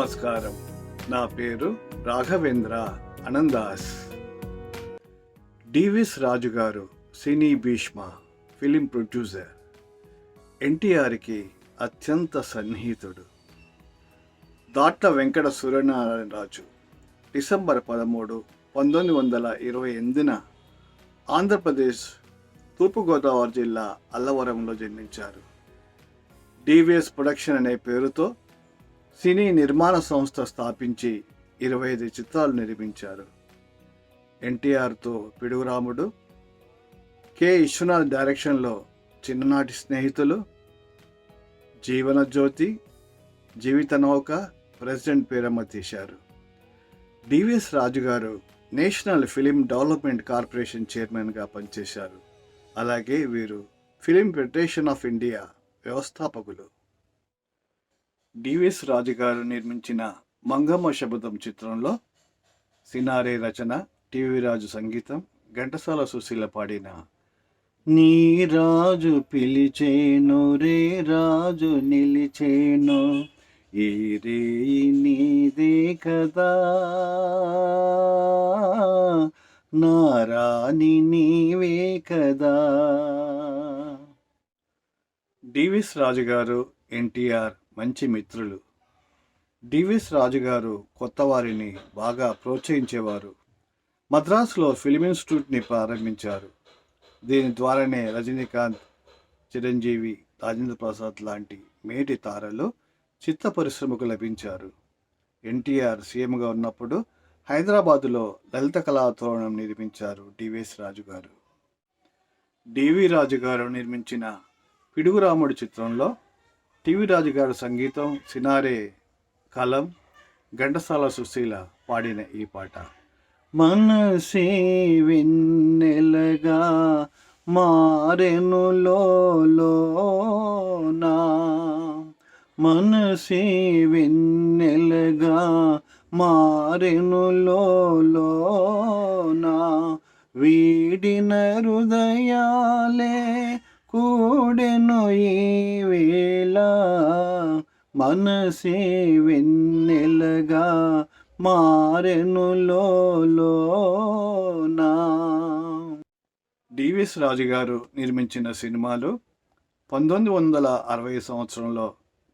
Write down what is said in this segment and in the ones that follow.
నమస్కారం. నా పేరు రాఘవేంద్ర అనందాస్. డివిఎస్ రాజు గారు సినీ భీష్మ ఫిలిం ప్రొడ్యూసర్. ఎన్టీఆర్కి అత్యంత సన్నిహితుడు. దాట్ల వెంకట సూర్యనారాయణరాజు డిసెంబర్ 13, 1928న ఆంధ్రప్రదేశ్ తూర్పుగోదావరి జిల్లా అల్లవరంలో జన్మించారు. డివిఎస్ ప్రొడక్షన్ అనే పేరుతో సినీ నిర్మాణ సంస్థ స్థాపించి 25 చిత్రాలు నిర్మించారు. ఎన్టీఆర్తో పిడుగురాముడు, కె విశ్వనాథ్ డైరెక్షన్లో చిన్ననాటి స్నేహితులు, జీవనజ్యోతి, జీవిత నౌక, ప్రెసిడెంట్ పేరమ్మ తీశారు. డివిఎస్ రాజు గారు నేషనల్ ఫిలిం డెవలప్మెంట్ కార్పొరేషన్ చైర్మన్గా పనిచేశారు. అలాగే వీరు ఫిలిం ఫెడరేషన్ ఆఫ్ ఇండియా వ్యవస్థాపకులు. డివిఎస్ రాజు గారు నిర్మించిన మంగమ్మ శబదం చిత్రంలో సినారే రచన, టివి రాజు సంగీతం, ఘంటసాల సుశీల పాడిన నీ రాజు పిలిచేను రే రాజు నిలిచేను ఈ రేయి నీదే కదా నా రాణి నీవే కదా. డివిఎస్ రాజు గారు, ఎన్టీఆర్ మంచి మిత్రులు. డివిఎస్ రాజు గారు కొత్త వారిని బాగా ప్రోత్సహించేవారు. మద్రాసులో ఫిలిం ఇన్స్టిట్యూట్ని ప్రారంభించారు. దీని ద్వారానే రజనీకాంత్, చిరంజీవి, రాజేంద్ర ప్రసాద్ లాంటి మేటి తారలు చిత్ర పరిశ్రమకు లభించారు. ఎన్టీఆర్ సీఎంగా ఉన్నప్పుడు హైదరాబాదులో లలిత కళాతోరణం నిర్మించారు డివిఎస్ రాజు గారు. డివి రాజు గారు నిర్మించిన పిడుగురాముడు చిత్రంలో టివి రాజు గారు సంగీతం, సినారే కలం, ఘంటసాల సుశీల పాడిన ఈ పాట. మనసే వెన్నెలగా మారెను లోనా, మనసే వెన్నెలగా మారెను లోనా, వీడిన హృదయాలే కూడెను ఈ వేళ, మనసే వెన్నెలగా మారెను లోనా. డివిఎస్ రాజు గారు నిర్మించిన సినిమాలు 1960 సంవత్సరంలో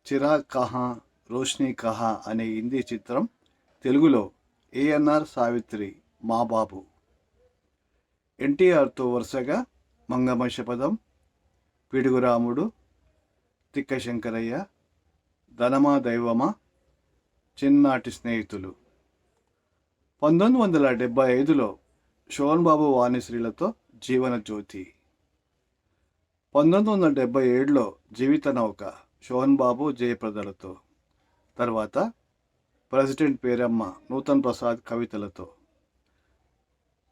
చిరాగ్ కహా, రోష్నీ కహా అనే హిందీ చిత్రం, తెలుగులో ఏఎన్ఆర్ సావిత్రి, మా బాబు. ఎన్టీఆర్తో వరుసగా మంగమ్మ శపథం, పిడుగురాముడు, తిక్క శంకరయ్య, ధనమా దైవమా, చిన్నాటి స్నేహితులు. 1975లో శోభన్ బాబు వాణిశ్రీలతో జీవనజ్యోతి. 1977లో జీవిత నౌక శోభన్ బాబు జయప్రదలతో. తర్వాత ప్రెసిడెంట్ పేరమ్మ నూతన్ ప్రసాద్ కవితలతో.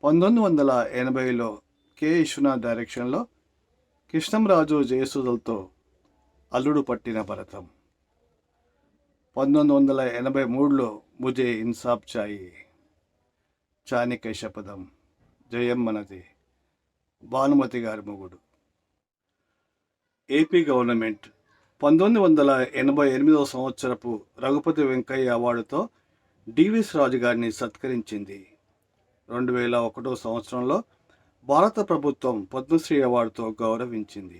1980లో కె విశ్వనాథ్ డైరెక్షన్లో కృష్ణంరాజు జయసుధలతో అల్లుడు పట్టిన భరతం. 1983లో ముజే ఇన్సాఫ్ చాయి, చాణిక్య శపథం, జయం మనది, భానుమతి గారి మొగుడు. ఏపీ గవర్నమెంట్ 1988 సంవత్సరపు రఘుపతి వెంకయ్య అవార్డుతో డివిఎస్ రాజు గారిని సత్కరించింది. 2001 సంవత్సరంలో భారత ప్రభుత్వం పద్మశ్రీ అవార్డుతో గౌరవించింది.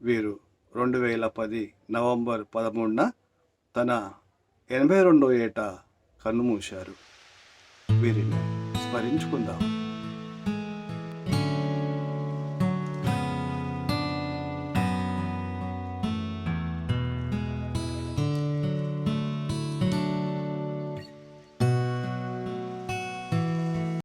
వీరు 2010 నవంబర్ 13న తన 82వ ఏట కన్నుమూశారు. వీరిని స్మరించుకుందాం.